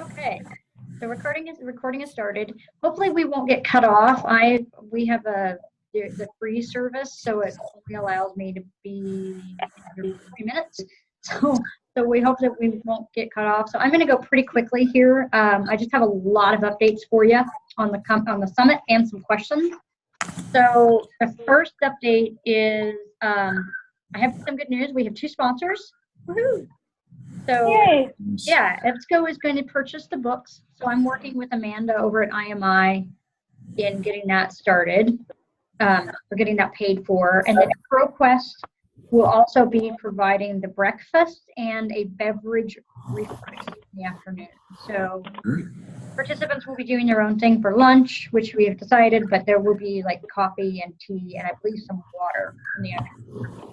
Okay, the recording is started. Hopefully, we won't get cut off. We have the free service, so it only allows me to be here for 3 minutes. So we hope that we won't get cut off. So I'm going to go pretty quickly here. I just have a lot of updates for you on the summit and some questions. So the first update is I have some good news. We have 2 sponsors. Woohoo! So Yay. yeah, EBSCO is going to purchase the books. So I'm working with Amanda over at IMI in getting that started, or getting that paid for. And then ProQuest will also be providing the breakfast and a beverage refresh in the afternoon. So participants will be doing their own thing for lunch, which we have decided, but there will be like coffee and tea and I believe some water in the afternoon.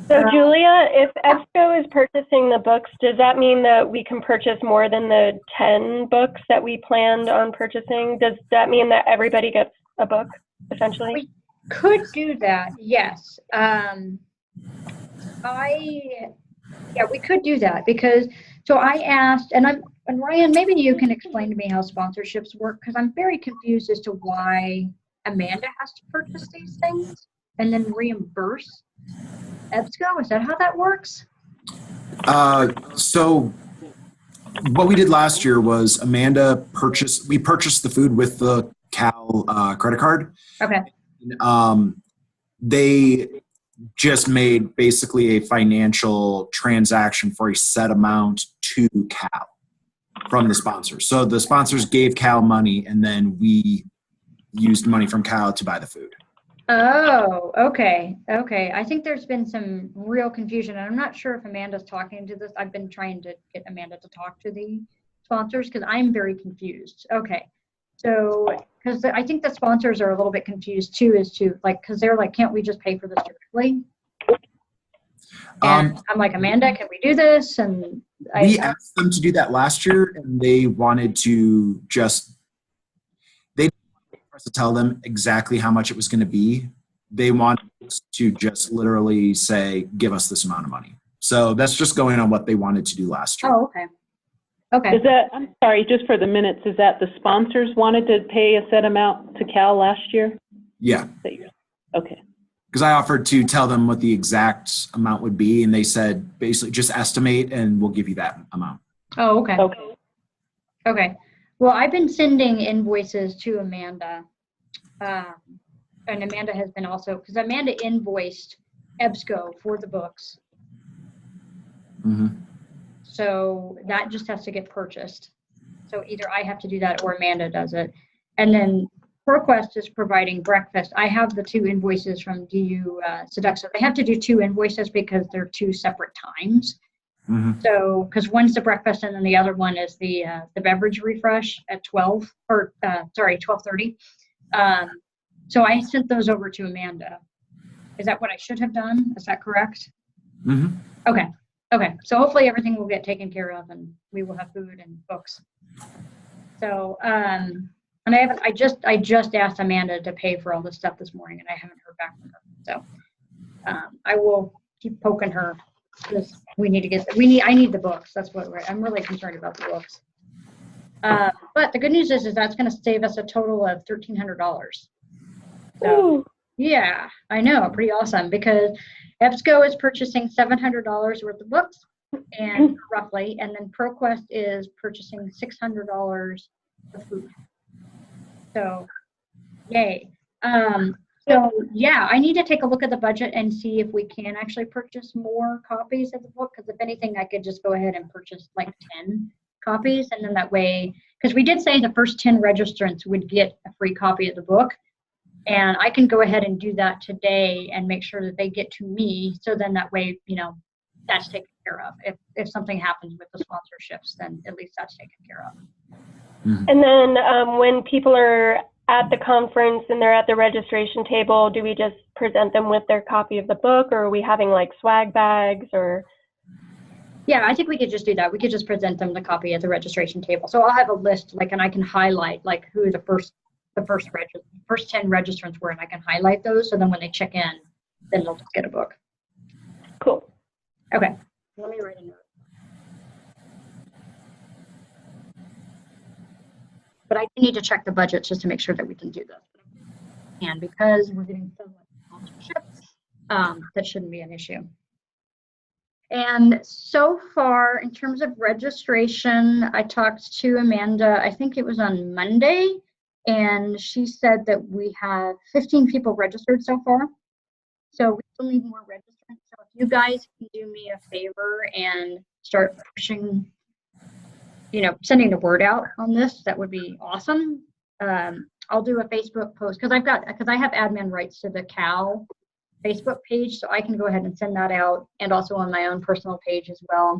So Julia, if EBSCO is purchasing the books, does that mean that we can purchase more than the 10 books that we planned on purchasing? Does that mean that everybody gets a book, essentially? We could do that, yes. We could do that because, so I asked, and Ryan, maybe you can explain to me how sponsorships work, because I'm very confused as to why Amanda has to purchase these things and then reimburse EBSCO. Is that how that works? So what we did last year was we purchased the food with the CoALA credit card. Okay. They just made basically a financial transaction for a set amount to CoALA from the sponsors. So the sponsors gave CoALA money and then we used money from CoALA to buy the food. Oh, okay. Okay. I think there's been some real confusion, and I'm not sure if Amanda's talking to this. I've been trying to get Amanda to talk to the sponsors because I'm very confused. Okay. So, because I think the sponsors are a little bit confused too, because they're like, can't we just pay for this directly? And I'm like, Amanda, can we do this? And we asked them to do that last year, and they wanted to us to tell them exactly how much it was going to be. They wanted us to just literally say, give us this amount of money. So that's just going on what they wanted to do last year. Oh, okay. Okay. I'm sorry, just for the minutes, is that the sponsors wanted to pay a set amount to CoALA last year? Yeah. Okay. Because I offered to tell them what the exact amount would be, and they said, basically, just estimate, and we'll give you that amount. Oh, okay. Okay. Okay. Well, I've been sending invoices to Amanda, and Amanda has been also, because Amanda invoiced EBSCO for the books. Mm-hmm. So that just has to get purchased. So either I have to do that or Amanda does it. And then ProQuest is providing breakfast. I have the 2 invoices from DU Seduxa. They have to do 2 invoices because they're 2 separate times. Mm-hmm. So, because one's the breakfast and then the other one is the beverage refresh at 12:30. So I sent those over to Amanda. Is that what I should have done? Is that correct? Mm-hmm. Okay. Okay. So hopefully everything will get taken care of and we will have food and books. So, and I just asked Amanda to pay for all this stuff this morning and I haven't heard back from her. So, I will keep poking her. Because I need the books. That's I'm really concerned about the books. But the good news is that's going to save us a total of $1,300. So yeah, I know, pretty awesome because EBSCO is purchasing $700 worth of books, and roughly, and then ProQuest is purchasing $600 of food. So, yay. So yeah, I need to take a look at the budget and see if we can actually purchase more copies of the book. Because if anything, I could just go ahead and purchase like 10 copies, and then that way, because we did say the first 10 registrants would get a free copy of the book, and I can go ahead and do that today and make sure that they get to me. So then that way, that's taken care of. If something happens with the sponsorships, then at least that's taken care of. Mm-hmm. And then when people are at the conference and they're at the registration table, do we just present them with their copy of the book, or are we having like swag bags or? Yeah, I think we could just do that. We could just present them the copy at the registration table. So I'll have a list, and I can highlight who the first 10 registrants were, and I can highlight those. So then when they check in, then they'll just get a book. Cool. Okay. Let me write a note. but I need to check the budget just to make sure that we can do this. And because we're getting so much sponsorship, that shouldn't be an issue. And so far, in terms of registration, I talked to Amanda, I think it was on Monday, and she said that we have 15 people registered so far. So we still need more registrants. So if you guys can do me a favor and start pushing, sending the word out on this, that would be awesome. I'll do a Facebook post because I have admin rights to the CoALA Facebook page, so I can go ahead and send that out, and also on my own personal page as well.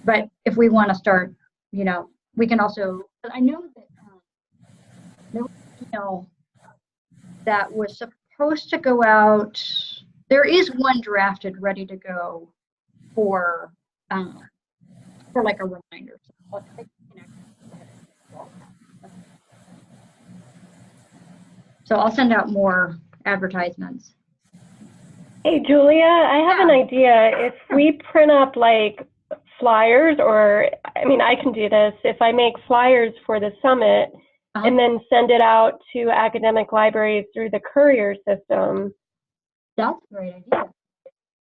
But if we want to start, we can also. I know that that was supposed to go out. There is one drafted, ready to go for like a reminder. So I'll send out more advertisements. Hey, Julia, I have an idea. If we print up like flyers, or, I can do this. If I make flyers for the summit and then send it out to academic libraries through the courier system. That's a great idea.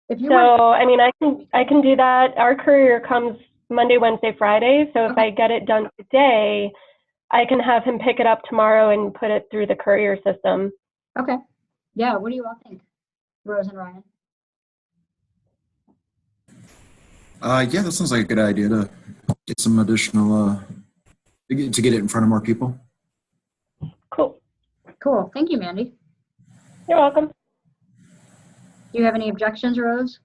If you I can do that. Our courier comes Monday, Wednesday, Friday. So if I get it done today, I can have him pick it up tomorrow and put it through the courier system. Okay. Yeah, what do you all think, Rose and Ryan? Yeah, that sounds like a good idea to get some additional, to get it in front of more people. Cool. Thank you, Mandy. You're welcome. Do you have any objections, Rose?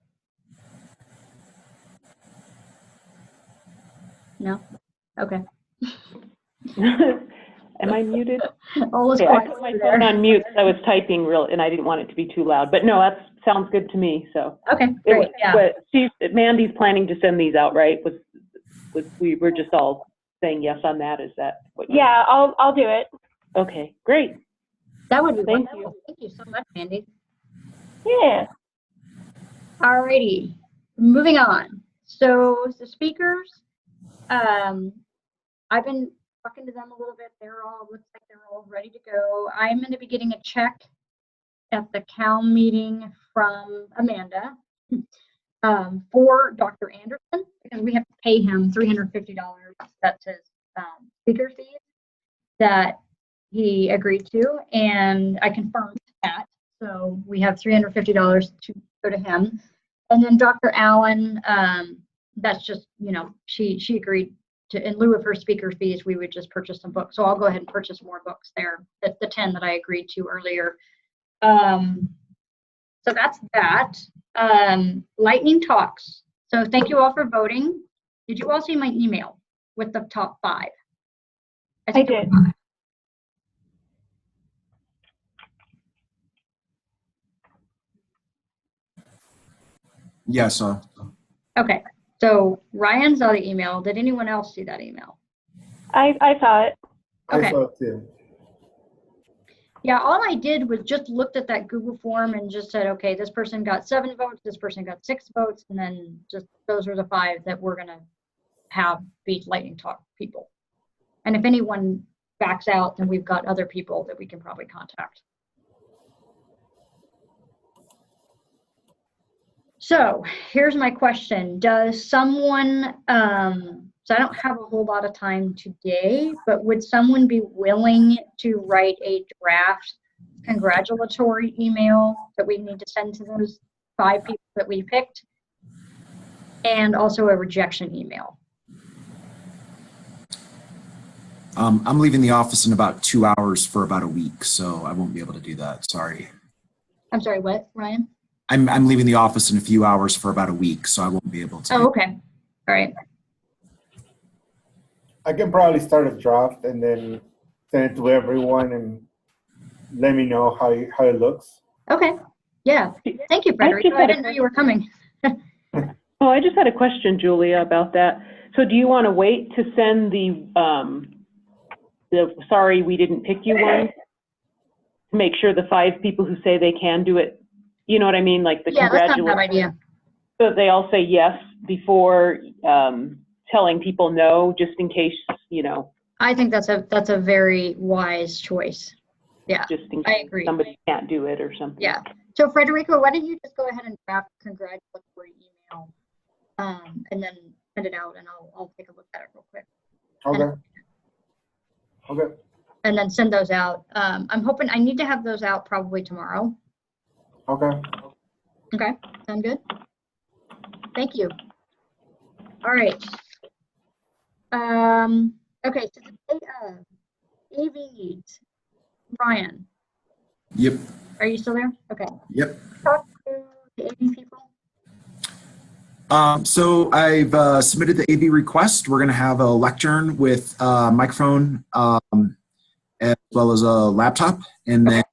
No? Okay. Am I muted? Okay, I put my phone on mute because I was typing and I didn't want it to be too loud. But no, that sounds good to me. So okay, great. Mandy's planning to send these out, right? We were just all saying yes on that. Is that what? Yeah, I'll do it. Okay, great. That would be Thank wonderful. you. Thank you so much, Mandy. Yeah. Alrighty, moving on. So the speakers, I've been talking to them a little bit. Looks like they're all ready to go. I'm going to be getting a check at the CAL meeting from Amanda for Dr. Anderson, because we have to pay him $350. That's his speaker fees that he agreed to, and I confirmed that. So we have $350 to go to him. And then Dr. Allen, that's just, she agreed to, in lieu of her speaker fees, we would just purchase some books. So I'll go ahead and purchase more books there, the 10 that I agreed to earlier. So that's that. Lightning talks. So thank you all for voting. Did you all see my email with the top 5? I did. Yes. Okay. So Ryan saw the email. Did anyone else see that email? I saw it. Okay. I saw it too. Yeah, all I did was just looked at that Google form and just said, okay, this person got 7 votes, this person got 6 votes, and then just those are the 5 that we're gonna have be lightning talk people. And if anyone backs out, then we've got other people that we can probably contact. So here's my question. Does someone, so I don't have a whole lot of time today, but would someone be willing to write a draft congratulatory email that we need to send to those 5 people that we picked? And also a rejection email. I'm leaving the office in about 2 hours for about a week, so I won't be able to do that. Sorry. I'm sorry, what, Ryan? I'm leaving the office in a few hours for about a week, so I won't be able to. Oh, okay. All right. I can probably start a draft and then send it to everyone and let me know how it looks. Okay. Yeah. Thank you, Frederick. I didn't know you were coming. Oh, I just had a question, Julia, about that. So do you want to wait to send the sorry we didn't pick you one to make sure the 5 people who say they can do it, you know what I mean? Like the congratulations. That's not a bad idea. So they all say yes before telling people no, just in case, I think that's a very wise choice. Yeah, just in I case agree. somebody can't do it or something. Yeah. So Frederico, why don't you just go ahead and draft congratulatory email, and then send it out, and I'll take a look at it real quick. Okay. Okay. And then send those out. I'm hoping I need to have those out probably tomorrow. Okay. Okay, sound good? Thank you. All right. Okay, so today, AV needs. Ryan, Yep. are you still there? Okay. Yep. Talk to the AV people. So I've submitted the AV request. We're going to have a lectern with a microphone as well as a laptop. And then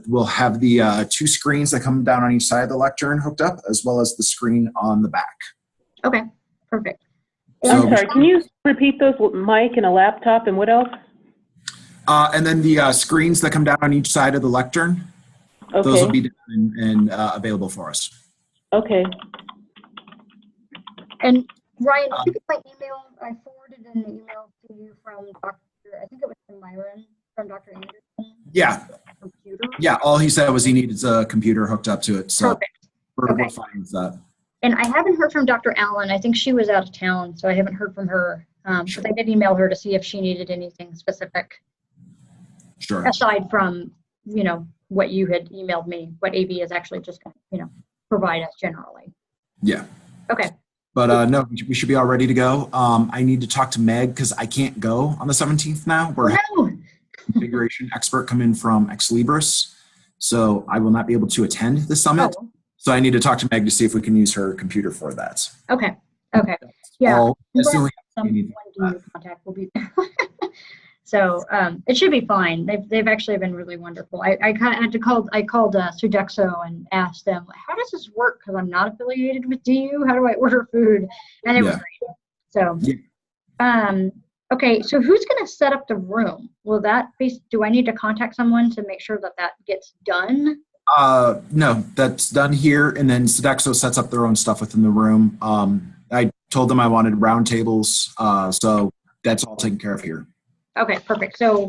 we'll have the 2 screens that come down on each side of the lectern hooked up, as well as the screen on the back. Okay, perfect. So I'm sorry, can you repeat those? Mic and a laptop and what else? and then the screens that come down on each side of the lectern, those Okay, will be done and available for us. okay. And Ryan, if you could my email, I forwarded an email to you from Dr. I think it was from Myron, from Dr. Anderson. Yeah. Computer. Yeah, all he said was he needed a computer hooked up to it. So Perfect. we're fine with that. And I haven't heard from Dr. Allen. I think she was out of town, so I haven't heard from her. But I did email her to see if she needed anything specific. Sure. Aside from, what you had emailed me, what AV is actually just going to, provide us generally. Yeah. Okay. But no, we should be all ready to go. I need to talk to Meg because I can't go on the 17th now. We're having a configuration expert come in from Ex Libris, so I will not be able to attend the summit. Oh. So I need to talk to Meg to see if we can use her computer for that. Okay. Okay. Yeah. That's the only Contact will be there. So it should be fine. They've actually been really wonderful. I kind of had to call. I called Sodexo and asked them, how does this work? Because I'm not affiliated with DU. How do I order food? And it was great. So, okay. So who's going to set up the room? Will that be? Do I need to contact someone to make sure that gets done? No, that's done here, and then Sodexo sets up their own stuff within the room. I told them I wanted round tables, so that's all taken care of here. Okay, perfect. So,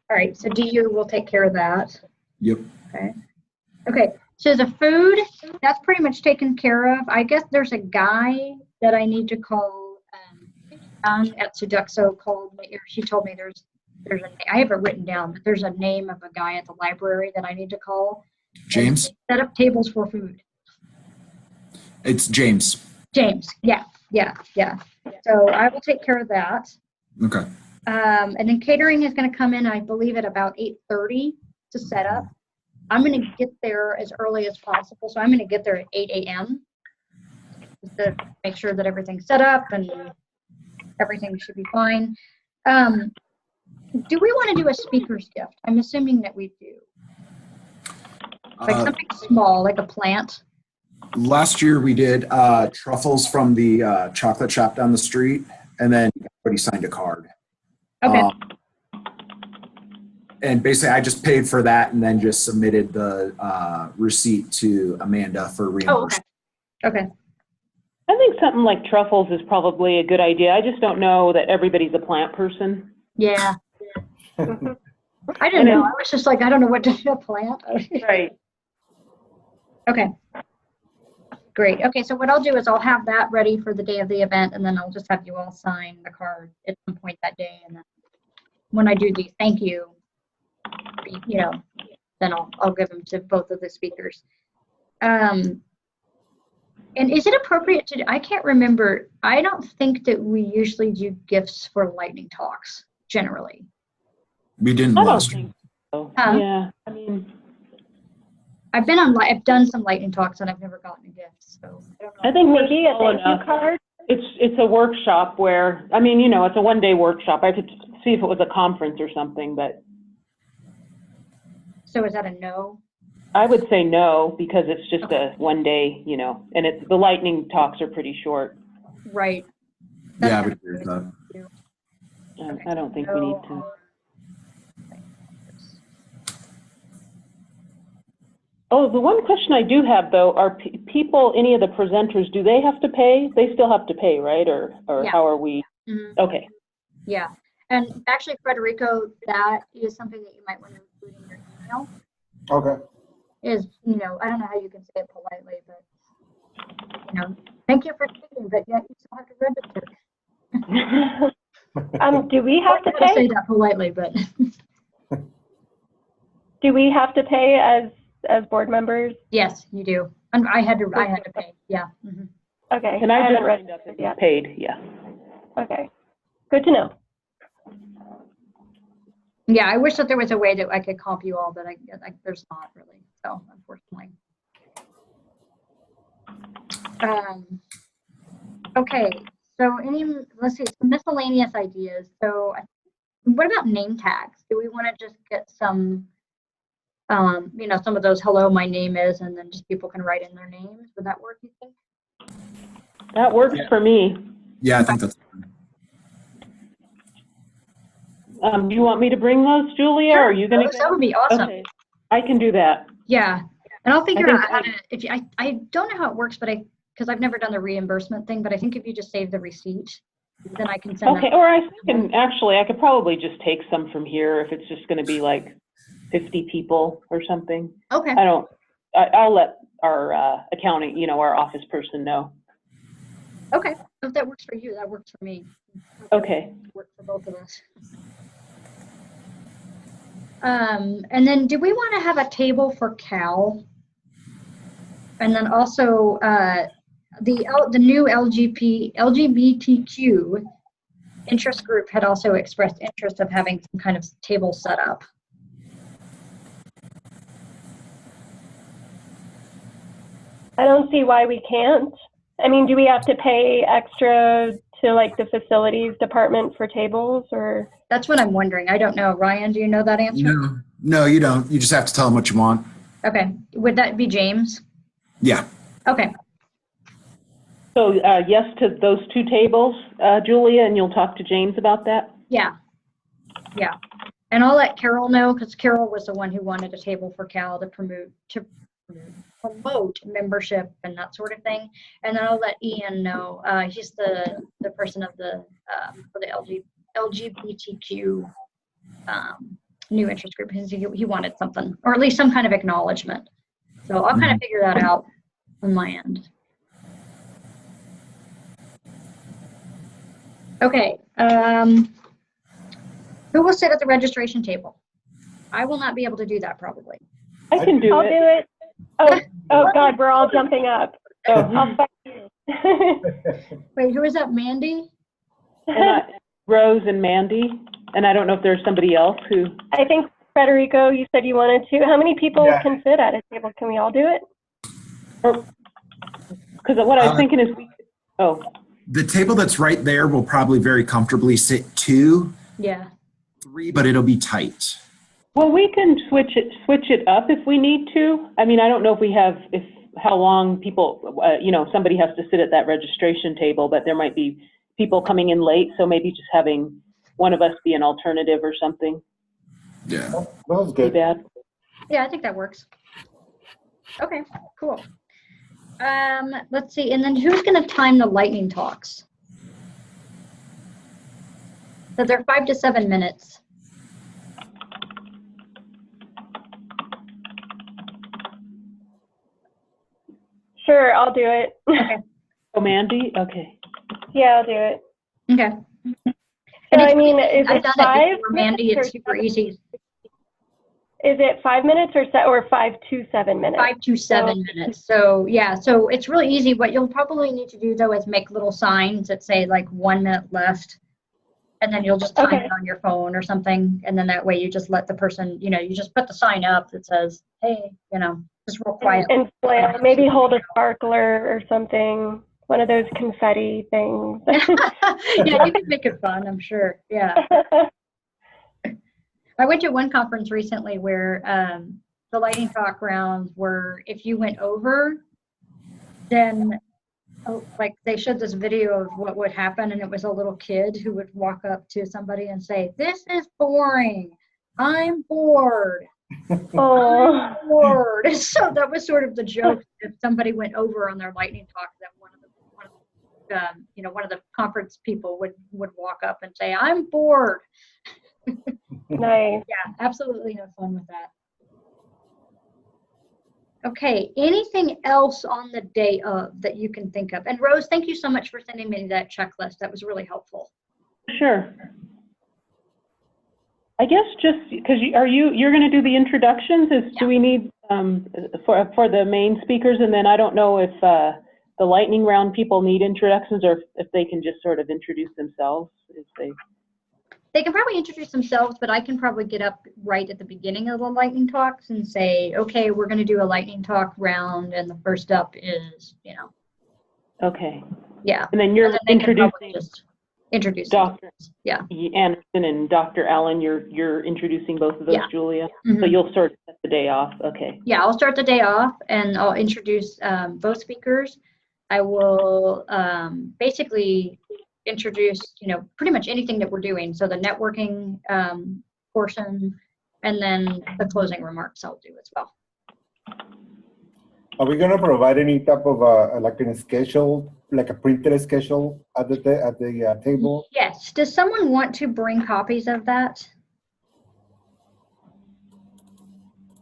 all right. So DU will take care of that. Yep. Okay. Okay. So the food, that's pretty much taken care of. I guess there's a guy that I need to call at Sodexo called me, or she told me there's I have it written down, but there's a name of a guy at the library that I need to call. James? Set up tables for food. It's James. James. Yeah. So I will take care of that. Okay. And then catering is going to come in, I believe, at about 8:30 to set up. I'm going to get there as early as possible. So I'm going to get there at 8 a.m. just to make sure that everything's set up and everything should be fine. Do we want to do a speaker's gift? I'm assuming that we do. Like something small, like a plant. Last year we did truffles from the chocolate shop down the street, and then everybody signed a card. Okay. And basically I just paid for that and then just submitted the receipt to Amanda for reimbursement. Oh, okay. I think something like truffles is probably a good idea. I just don't know that everybody's a plant person. Yeah. I didn't know. I was just like, I don't know what to do, a plant. Right. Okay. Great. Okay, so what I'll do is I'll have that ready for the day of the event, and then I'll just have you all sign the card at some point that day. And then when I do the thank you, then I'll give them to both of the speakers. And is it appropriate to? I can't remember. I don't think that we usually do gifts for lightning talks generally. We didn't last year. So. Yeah. I mean. I've done some lightning talks and I've never gotten a gift, so I don't know. I think Maybe a thank you card. It's a workshop where, I mean, it's a one-day workshop. I could see if it was a conference or something, but. So is that a no? I would say no, because it's just a one day, and the lightning talks are pretty short. Right. Yeah, I would agree with that. I don't think we need to. Oh, the one question I do have, though, are people, any of the presenters, do they have to pay? They still have to pay, right? Or Yeah. how are we? Mm-hmm. Okay. Yeah. And actually, Federico, that is something that you might want to include in your email. Okay. Is, you know, I don't know how you can say it politely, but, you know, thank you for speaking, but yet you still have to register. Do we have to I say pay? that politely, but Do we have to pay as board members? yes, you do. And I had to pay. Yeah. Mhm. Okay. And I just haven't read signed up and yet. paid, yeah. Okay. Good to know. Yeah, I wish that there was a way that I could comp you all, but there's not really. So unfortunately. Okay. So let's see, some miscellaneous ideas. So what about name tags? Do we want to just get some, you know, some of those "hello, my name is," and then just people can write in their names? Would that work, you think? That works for me. Yeah, I think that's. Do you want me to bring those, Julia, or are you going to? That would be awesome. Okay, I can do that. Yeah, and I'll figure think out how to. If you, I don't know how it works, but because I've never done the reimbursement thing, but I think if you just save the receipt, then I can send Okay, them. or I can, actually, I could probably just take some from here if it's just going to be like 50 people or something. Okay. I'll let our accounting, you know, our office person know. Okay. If that works for you, that works for me. Okay. Work for both of us. And then do we want to have a table for Cal? And then also the new LGBTQ interest group had also expressed interest of having some kind of table set up. I don't see why we can't. I mean, do we have to pay extra to like the facilities department for tables, or? That's what I'm wondering. I don't know. Ryan, do you know that answer? No, you don't. You just have to tell them what you want. Okay. Would that be James? Yeah. Okay. So yes to those 2 tables, Julia, and you'll talk to James about that? Yeah. Yeah. And I'll let Carol know, because Carol was the one who wanted a table for Cal to promote membership and that sort of thing. And then I'll let Ian know. He's the person of the for the LGBTQ new interest group. He wanted something, or at least some kind of acknowledgement. So I'll kind of figure that out on my end. Okay. Who will sit at the registration table? I will not be able to do that probably. I can do I'll it. do it. Oh God, we're all jumping up. Oh. I'll fight you. Wait, who is that? Mandy? Rose and Mandy, and I don't know if there's somebody else who. I think Federico, you said you wanted to. How many people Yeah. can fit at a table? Can we all do it? Because what I was thinking is, The table that's right there will probably very comfortably sit 2, Yeah. 3, but it'll be tight. well, we can switch it up if we need to. I mean, I don't know if how long people, you know, somebody has to sit at that registration table, but there might be people coming in late, so maybe just having one of us be an alternative or something. Yeah. That was Too good. bad. Yeah, I think that works. Okay, cool. Let's see, and then who's going to time the lightning talks? So they're 5 to 7 minutes. Sure, I'll do it. Okay. Oh, Mandy? Okay. Yeah, I'll do it. Okay. So, I mean, is I've it done 5 it before, Mandy. minutes It's or super 7? easy. Is it 5 minutes or 5 to 7 minutes? 5 to 7 minutes. So yeah, so it's really easy. What you'll probably need to do though is make little signs that say like 1 minute left, and then you'll just time it on your phone or something, and then that way you just let the person, you know, you just put the sign up that says, hey, you know, just real quiet. And maybe hold a sparkler or something, one of those confetti things. Yeah, you can make it fun, I'm sure. Yeah. I went to one conference recently where the lightning talk rounds were, if you went over, then like they showed this video of what would happen, and it was a little kid who would walk up to somebody and say, "This is boring. I'm bored. I'm bored." So that was sort of the joke. If somebody went over on their lightning talk, then one of the one of the conference people would walk up and say, "I'm bored." Nice. Yeah, absolutely no fun with that. Okay, anything else on the day of that you can think of? And Rose, thank you so much for sending me that checklist. That was really helpful. Sure. I guess just because you're going to do the introductions. Do we need for the main speakers, and then I don't know if the lightning round people need introductions or if they can just sort of introduce themselves. They can probably introduce themselves, but I can probably get up right at the beginning of the lightning talks and say, okay, we're going to do a lightning talk round, and the first up is, Okay. Yeah. And then you're introducing just introduce Dr. Yeah. Anderson and Dr. Allen. You're introducing both of those, Julia. Mm-hmm. So you'll sort of set the day off. Okay. Yeah, I'll start the day off, and I'll introduce both speakers. I will basically introduce, pretty much anything that we're doing. So the networking portion, and then the closing remarks I'll do as well. Are we going to provide any type of like a schedule, like a printed schedule at the table? Yes. Does someone want to bring copies of that?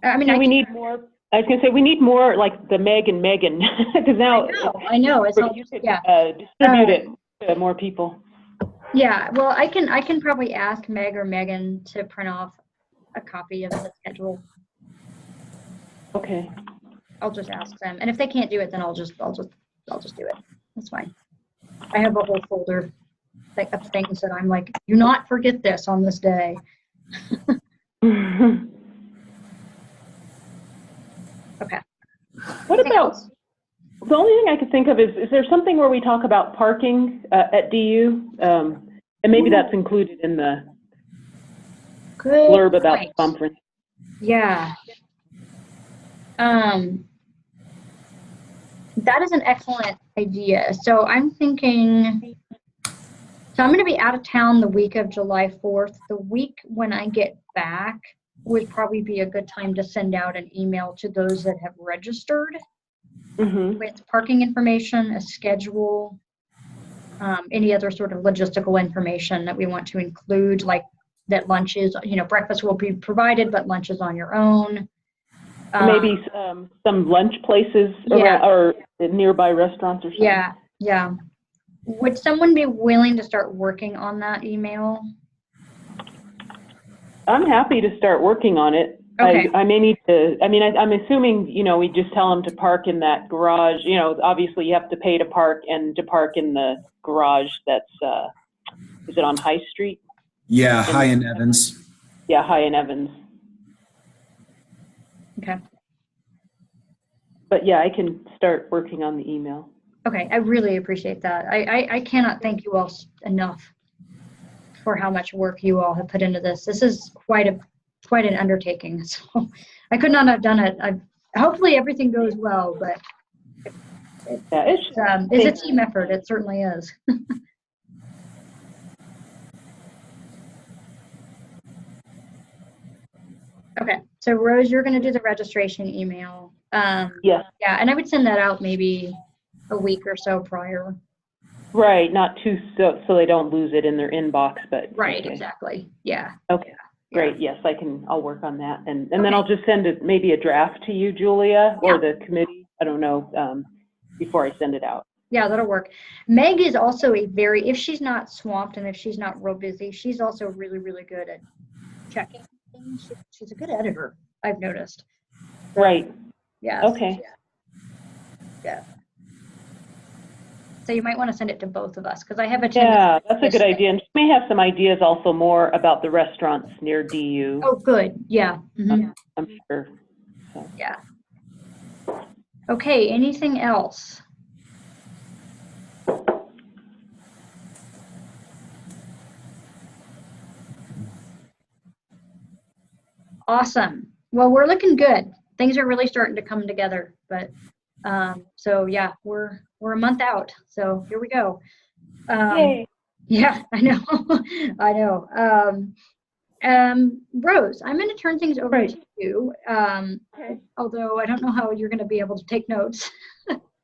I mean, we need more. I was going to say we need more like the Meg and Megan, because now I know. It's all, you could distribute it to more people. Yeah. Well, I can probably ask Meg or Megan to print off a copy of the schedule. Okay. I'll just ask them, and if they can't do it, then I'll just do it. That's fine. I have a whole folder of things that I'm like, do not forget this on this day. Okay. What about, the only thing I could think of is there something where we talk about parking at DU? And maybe that's included in the blurb about the conference. Yeah. That is an excellent idea. So I'm thinking, I'm going to be out of town the week of July 4th. The week when I get back would probably be a good time to send out an email to those that have registered with parking information, a schedule, any other sort of logistical information that we want to include, like that lunches, breakfast will be provided, but lunch is on your own. Maybe some lunch places or nearby restaurants or something. Yeah. Would someone be willing to start working on that email? I'm happy to start working on it. Okay. I may need to, I'm assuming, we just tell them to park in that garage. Obviously you have to pay to park and to park in the garage that's, is it on High Street? Yeah, High in Evans. Yeah, High in Evans. Okay. But yeah, I can start working on the email. Okay, I really appreciate that. I cannot thank you all enough for how much work you all have put into this. This is quite an undertaking. So I could not have done it. Hopefully everything goes well, but it's a team effort. It certainly is. Okay, so Rose, you're going to do the registration email. Yeah, and I would send that out maybe a week or so prior. Right, not too so they don't lose it in their inbox, but right, okay. Exactly. Yeah. Okay, great. Yes, I'll work on that, and then I'll just send it maybe a draft to you, Julia, or the committee. I don't know, before I send it out. Yeah, that'll work. Meg is also if she's not swamped and if she's not real busy, she's also really, really good at checking things. She's a good editor, I've noticed. Right. Yeah. Okay. Yeah. So you might want to send it to both of us because I have a tendency. Yeah, that's a good idea. And she may have some ideas also more about the restaurants near DU. Oh, good. Yeah. I'm sure. So. Yeah. Okay, anything else? Awesome. Well, we're looking good. Things are really starting to come together, but so yeah, we're a month out. So here we go. Yay. Yeah, I know. I know. Rose, I'm going to turn things over to you. Although I don't know how you're going to be able to take notes.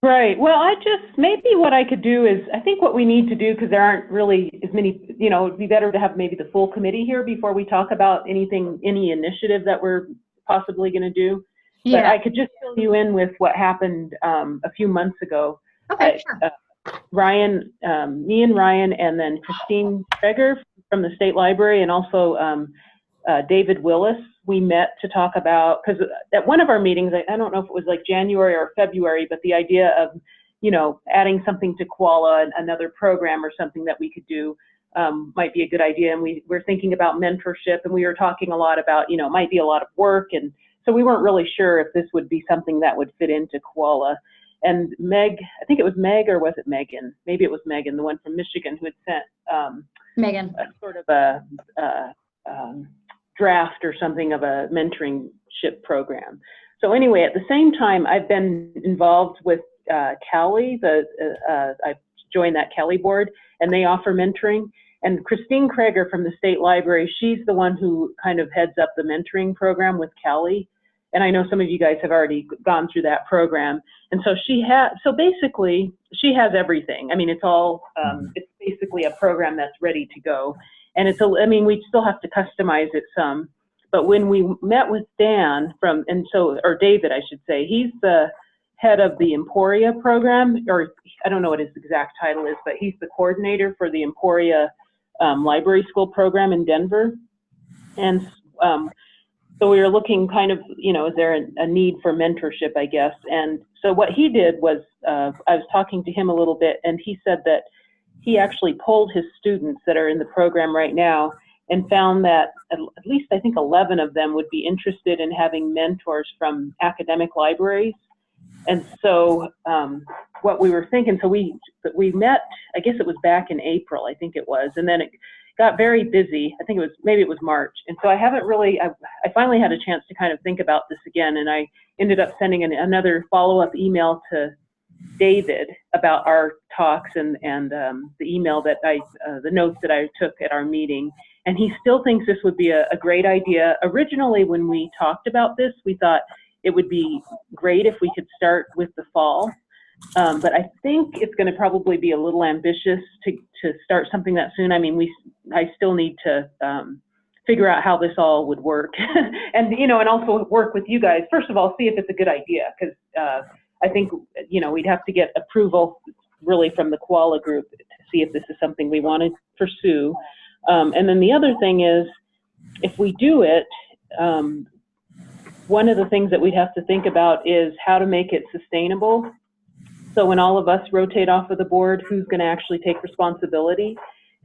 Right. Well, maybe what I could do is, I think what we need to do, because there aren't really as many, it'd be better to have maybe the full committee here before we talk about any initiative that we're possibly going to do. But Yeah. I could just fill you in with what happened a few months ago. Okay, sure. Ryan, me and Ryan, and then Christine Treger from the State Library, and also David Willis, we met to talk about, because at one of our meetings, I don't know if it was like January or February, but the idea of, adding something to CoALA, another program or something that we could do might be a good idea. And we were thinking about mentorship, and we were talking a lot about, it might be a lot of work. And so we weren't really sure if this would be something that would fit into CoALA. And Meg, I think it was Meg, or was it Megan? Maybe it was Megan, the one from Michigan, who had sent Megan. a sort of a draft or something of a mentoringship program. So anyway, at the same time, I've been involved with CoALA. I've joined that CoALA board, and they offer mentoring. And Christine Kreger from the State Library, she's the one who kind of heads up the mentoring program with CoALA. And I know some of you guys have already gone through that program. And so so basically, she has everything. I mean, it's all, it's basically a program that's ready to go. And we still have to customize it some. But when we met with Dan or David, I should say, he's the head of the Emporia program, or I don't know what his exact title is, but he's the coordinator for the Emporia Library School program in Denver. And so we were looking kind of, is there a need for mentorship, I guess. And so what he did was, I was talking to him a little bit, and he said that he actually polled his students that are in the program right now and found that at least I think 11 of them would be interested in having mentors from academic libraries. And so what we were thinking, so we met, I guess it was back in April, I think it was, and then it got very busy. I think maybe it was March. And so I finally had a chance to kind of think about this again, and I ended up sending another follow-up email to David about our talks and the email that the notes that I took at our meeting. And he still thinks this would be a great idea. Originally, when we talked about this, we thought it would be great if we could start with the fall. But I think it's going to probably be a little ambitious to start something that soon. I mean, I still need to figure out how this all would work, and also work with you guys. First of all, see if it's a good idea, because I think we'd have to get approval really from the CoALA group to see if this is something we want to pursue. And then the other thing is, if we do it, one of the things that we'd have to think about is how to make it sustainable. So when all of us rotate off of the board, who's going to actually take responsibility?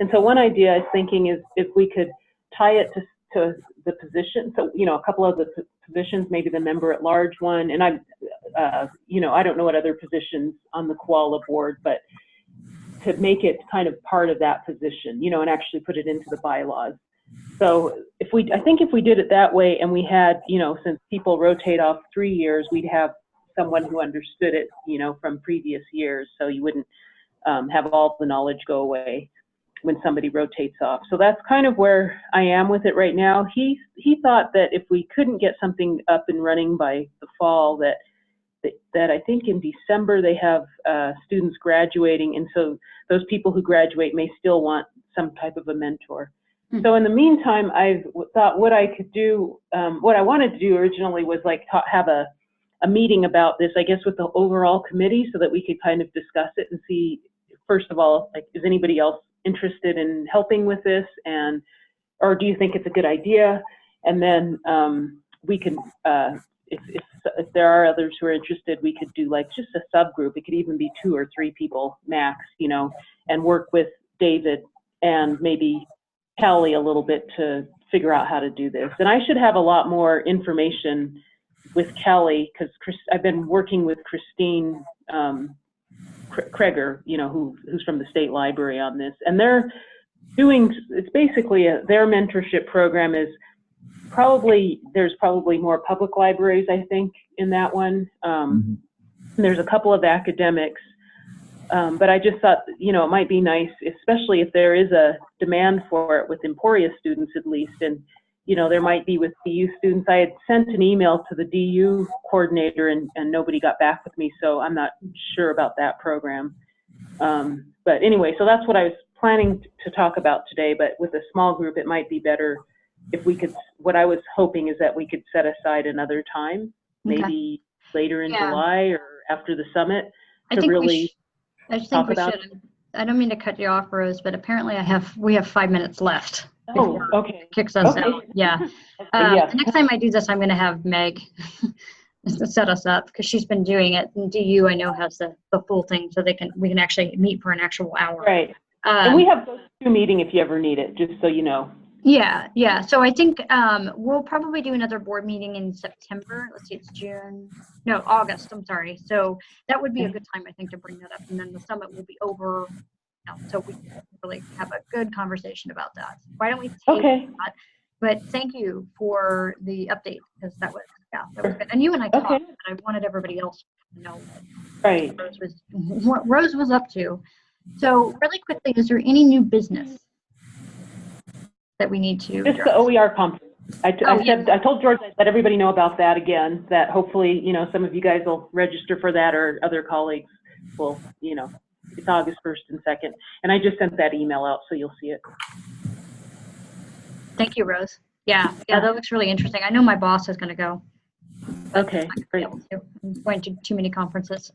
And so one idea I was thinking is if we could tie it to the position. So, a couple of the positions, maybe the member at large one, and I don't know what other positions on the CoALA board, but to make it kind of part of that position, and actually put it into the bylaws. So I think if we did it that way, and we had, since people rotate off 3 years, we'd have someone who understood it, from previous years, so you wouldn't have all the knowledge go away when somebody rotates off. So that's kind of where I am with it right now. He thought that if we couldn't get something up and running by the fall, that I think in December they have students graduating, and so those people who graduate may still want some type of a mentor. Mm-hmm. So in the meantime, I thought what I could do, what I wanted to do originally was have a meeting about this, I guess, with the overall committee, so that we could kind of discuss it and see, first of all, is anybody else interested in helping with this, or do you think it's a good idea? And then we can, if there are others who are interested, we could do just a subgroup. It could even be 2 or 3 people max, and work with David and maybe Callie a little bit to figure out how to do this. And I should have a lot more information with Callie, because I've been working with Christine Kreger, who's from the State Library on this, and they're doing, it's basically their mentorship program is there's probably more public libraries, I think, in that one. There's a couple of academics, but I just thought, it might be nice, especially if there is a demand for it with Emporia students at least, and there might be with DU students. I had sent an email to the DU coordinator and nobody got back with me, so I'm not sure about that program. But anyway, so that's what I was planning to talk about today, but with a small group, it might be better if we could, what I was hoping is that we could set aside another time, maybe later in July or after the summit, to really talk about it. I don't mean to cut you off, Rose, but apparently we have 5 minutes left. Oh, okay. Kicks us out. Yeah. The next time I do this, I'm going to have Meg set us up because she's been doing it. And DU, I know, has the full thing, so we can actually meet for an actual hour. Right. And we have a meeting if you ever need it, just so you know. Yeah, yeah. So I think we'll probably do another board meeting in September. Let's see, it's August. I'm sorry. So that would be a good time, I think, to bring that up. And then the summit will be over. So we can really have a good conversation about that. Why don't we take that? But thank you for the update because that was good. And you and I talked, and I wanted everybody else to know what Rose was up to. So really quickly, is there any new business that we need to address? Just the OER conference. I told George I'd let everybody know about that again, that hopefully, some of you guys will register for that or other colleagues will, it's August 1st and 2nd. And I just sent that email out, so you'll see it. Thank you, Rose. Yeah, that looks really interesting. I know my boss is going to go. Okay, great. I'm going to too many conferences.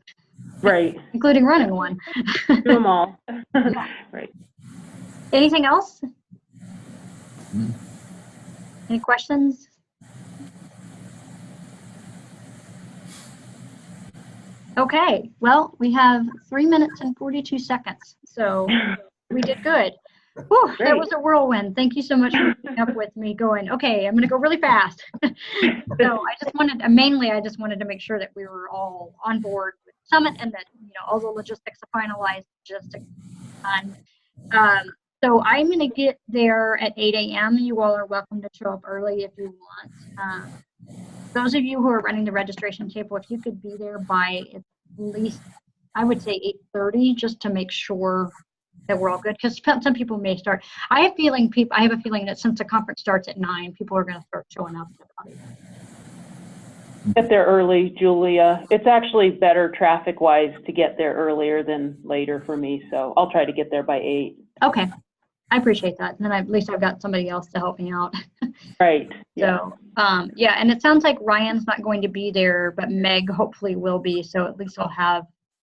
Right. Including running one. Do them all. Right. Anything else? Any questions? Okay, well, we have 3 minutes and 42 seconds, so we did good. Whew, that was a whirlwind. Thank you so much for putting up with me going, okay, I'm going to go really fast. So I just wanted to make sure that we were all on board with the summit and that, all the logistics are finalized, so I'm going to get there at 8 a.m. You all are welcome to show up early if you want. Those of you who are running the registration table, if you could be there by at least, I would say 8:30, just to make sure that we're all good. Because some people may start. I have a feeling that since the conference starts at 9, people are going to start showing up. Get there early, Julia. It's actually better traffic-wise to get there earlier than later for me, so I'll try to get there by 8. Okay. I appreciate that. And then at least I've got somebody else to help me out. Right. So, and it sounds like Ryan's not going to be there, but Meg hopefully will be. So at least I'll have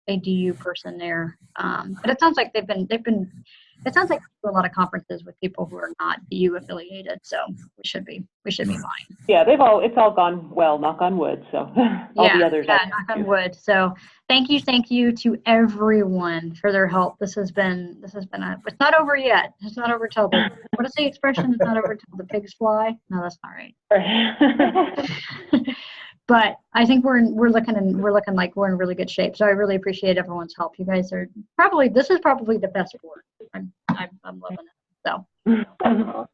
a DU person there. But it sounds like it sounds like we do a lot of conferences with people who are not DU affiliated. So we should be fine. Yeah, it's all gone well, knock on wood. So all the others. Yeah, knock on wood. So thank you to everyone for their help. This has been it's not over yet. It's not over till what is the expression? It's not over till the pigs fly. No, that's not right. But I think we're looking like we're in really good shape. So I really appreciate everyone's help. You guys are this is probably the best board. I'm loving it. So. Great. All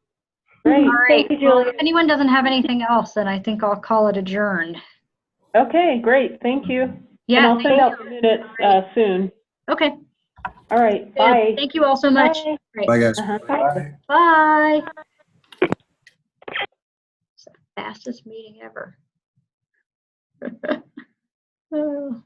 right. Thank you, Julie. Well, if anyone doesn't have anything else, then I think I'll call it adjourned. Okay, great. Thank you. Yeah. And I'll send out the minutes soon. Okay. All right. Bye. Thank you all so much. Bye. Great. Bye, guys. Bye. Bye. It's the fastest meeting ever. Oh.